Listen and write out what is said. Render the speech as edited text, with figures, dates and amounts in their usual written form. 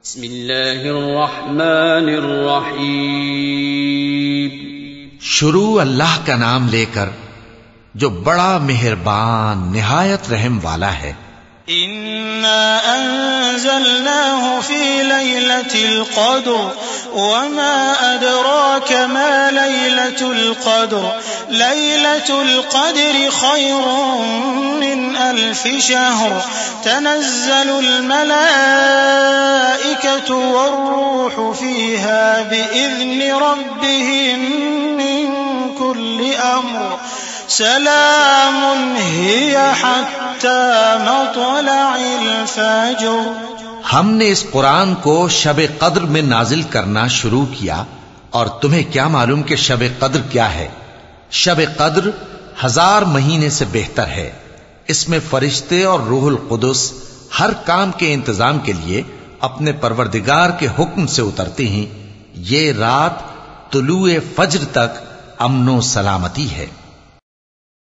بسم اللہ الرحمن الرحیم. شروع اللہ کا نام لے کر جو بڑا مہربان نہایت رحم والا ہے. إنا أنزلناه في ليلة القدر وما أدراك ما ليلة القدر ليلة القدر خير من 1000 شهر تنزل الملائكة والروح فيها بإذن ربهم من كل أمر سلام هي حتى مطلع الفجر. ہم نے اس قرآن کو شب قدر میں نازل کرنا شروع کیا، اور تمہیں کیا معلوم کہ شب قدر کیا ہے؟ شب قدر 1000 مہینے سے بہتر ہے. اس میں فرشتے اور روح القدس ہر کام کے انتظام کے لیے اپنے پروردگار کے حکم سے اترتے ہیں. یہ رات طلوع فجر تک امن و سلامتی ہے.